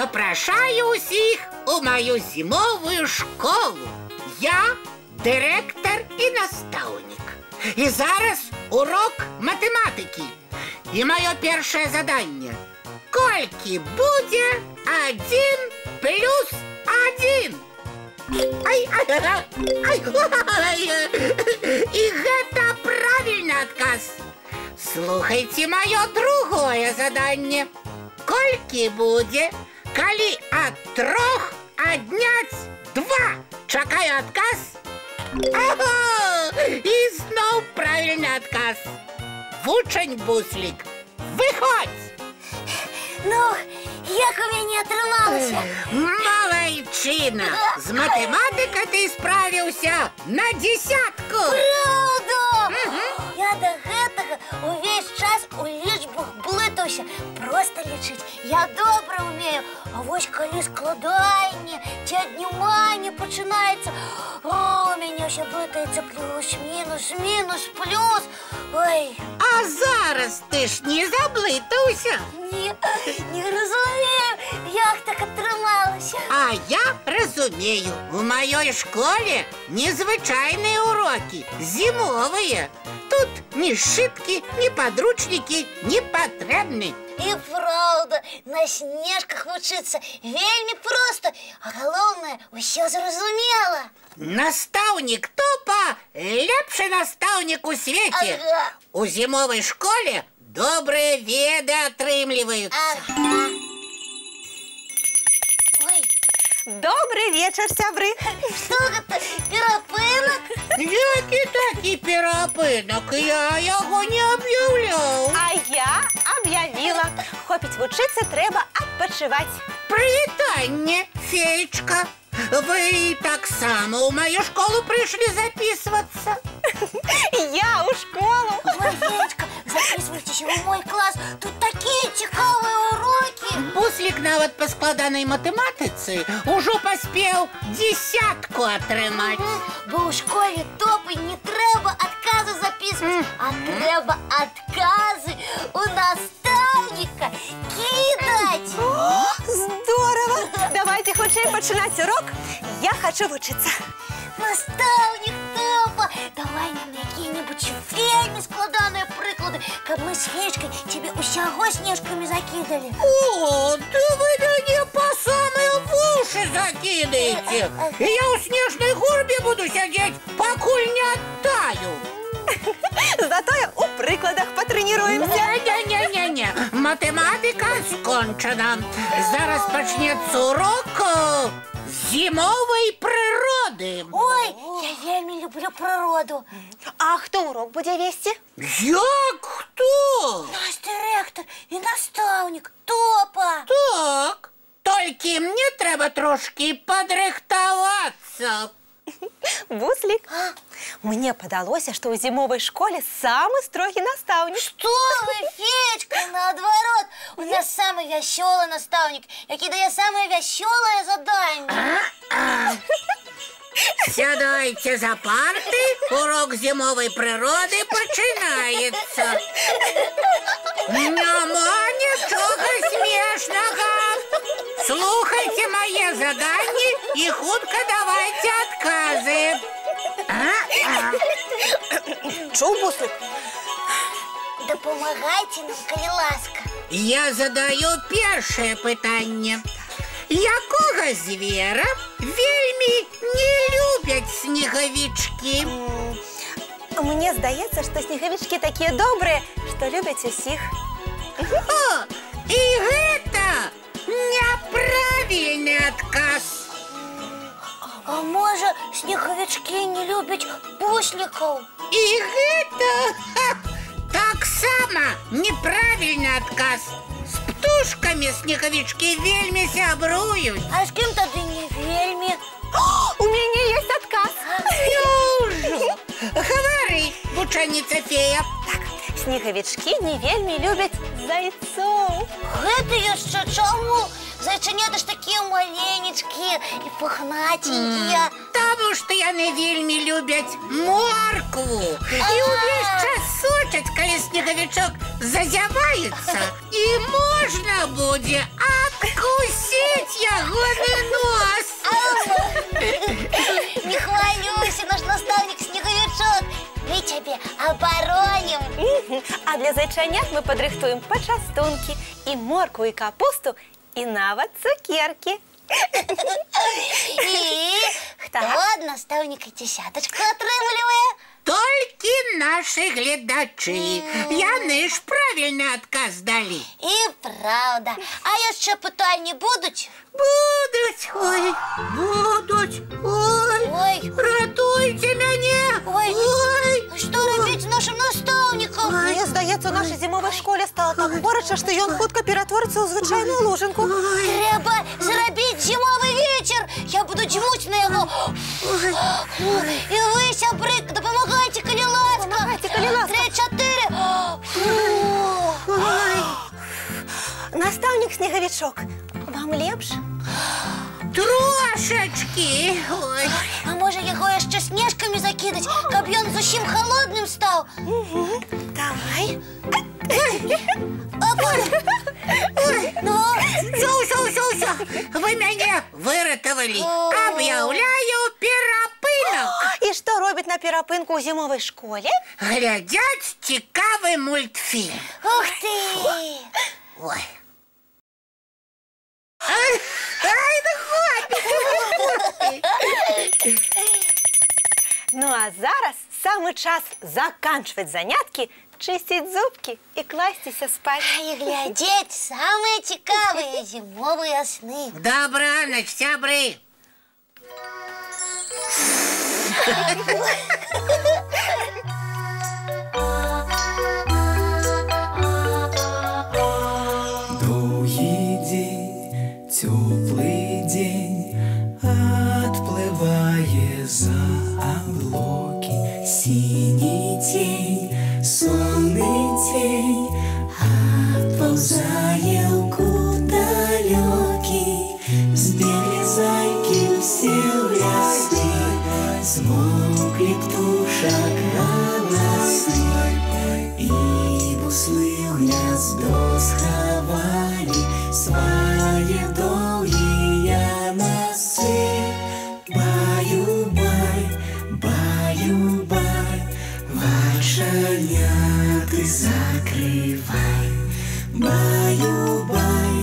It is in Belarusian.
Запрашаю усіх у мою зимовую школу. Я директор і наставник. І зараз урок математики. І моє перше завдання. Кольки буде 1 плюс 1? И это правильный отказ. Слухайте мое другое задание. Кольки буде, коли от 3 отнять 2? Чакаю отказ. И снова правильный отказ. Вучень Буслик, виходь! Ну, як у мяне атрымалася? Малайчина! З математикой ты справился на 10. Правда? Я до гэтага увесь час у лічбах блытаўся. Просто лічыць я добра умею. А вось калі складанне ці адніманне пачынаецца, у мяне ўсё блытаецца плюс, мінус, мінус, плюс. Ой. А зараз ты ж не заблытаўся? Не разумею, як так атрымалася. А я разумею. В моей школе незвычайные уроки, зимовые. Тут ни сшитки, ни подручники не потребны. І правда, на снежках вучыцца вельмі проста, а галоўнае, усё зразумела. Наставник топа, лепший наставник у свете. Ага. У зимовой школе добрые веды отрымливаются. Ага. Ой, Добрый вечер, сябры. што гэта, перапынак? Які такі перапынак, я його не об'являв. А я объявила. Хопить вучиться, треба отпочивать. Привітання, феечка. Ви так само у мою школу прийшли записуватися? Я у школу. Ой, Феечка, записывайтесь в мой класс. Тут такие цікавые уроки. Буслик нават по складаній математиці уже поспів 10 отримати. Бо у школі топи не треба откази записувати, а треба откази у наставника кидать. Здорово. Давайте хочей починать урок. Я хочу вучиться. Наставник топа, давай нам какие-нибудь вельми складанные приклади, каб мы с Феечкой тебе усяго снежками закидали. О, да вы меня по самые уши закидаете. И я у снежной горбі буду сидеть, покуль не оттаю. Зато я у прикладах потренируемся. Не-не-не-не, математика скончена. Зараз почнеться урок зимової природи. Ой, я вельми люблю природу. А хто урок буде вести? Як хто? Наш директор і наставник топа. Так, тільки мені треба трошки подрихтуватися. Буслик. Мне подалося, что у зимовой школе самый строгий наставник. Что вы, Феечка, наоборот. У нас самый веселый наставник, який дає самое веселое задание. Сядайте за парти, урок зимової природи починається. Нема нічого смішного. Слухайте моє задання і хутко давайте відкази. Чув, Буслик? Допомагайте нам, коли ласка. Я задаю перше питання. Якого звіра вельми не люблять сніговички? Мне здається, что снеговички такие добрые, что любят усіх. О, и это неправильный отказ. А може, сніговички не люблять бусликов? И это так само неправильный отказ. С птушками снеговички вельми сябруют. А з ким тоді не вельми? У меня есть отказ. Южу, говори, ученица фея. Так, снеговички не вельми любят зайцов. Гэта яшчэ чаму? Зайченята ж такие маленечкие и пухнатенькие. Тому что яны вельми любят моркву. И увесь час сочаць, калі снеговичок зазяваецца, и можно будет откусить. Глядіть, ягоний нос! Не хвалюйся, наш наставник Снеговичок. Мы тебя обороним. А для зайчанят мы подрыхтуем почастунки, и моркву, и капусту, и нават цукерки. И хто Так. ад наставника десяточку атрымлівае? Толькі наші глядачі. Яны ж правильний адказ далі. І правда. А яшчэ пытанні будуць? Будуть, ой, будуть, ой, Ой. Ратуйте мяне, Ой. ой. Што рабіць з нашим наставником? Мне здаецца, у нашай зімовай школе стала так горача, што ён хутка ператворыцца ў звычайную лужынку. Трэба зрабіць зімовы вечар. Я буду дзьмуць на яго. І вы, сябры, дапамагайце, калі ласка. Дапамагайце, калі ласка. 3-4. Настаўнік Снегавічок, вам лепш? Трошечки, ой. А можа яго яшчэ снежкамі закідаць, каб ён зусім халодным стаў? Давай. Ну, Все, вы мяне выратавалі. Аб'яўляю перапынак. І што робяць на перапынку ў зімовай школе? Глядзяць цікавы мультфільм. ух ты! Ой. Ай, ну хватит. Ну а зараз самы час заканчваць заняткі, чысціць зубкі і класціся спаць. І глядзець самыя цікавыя зімовыя сны. Добраноч, сябры. Довгий день, теплый день, отплывая за облаки. Синий тень, сонный тень, отползая в далекий. Сбегли зайки все в лесны, смолкли птушек голосы, и буслы в гнездо сховали свои долгие носы. Баю-бай, баю-бай, вошаня ты закрывай. Баю-бай,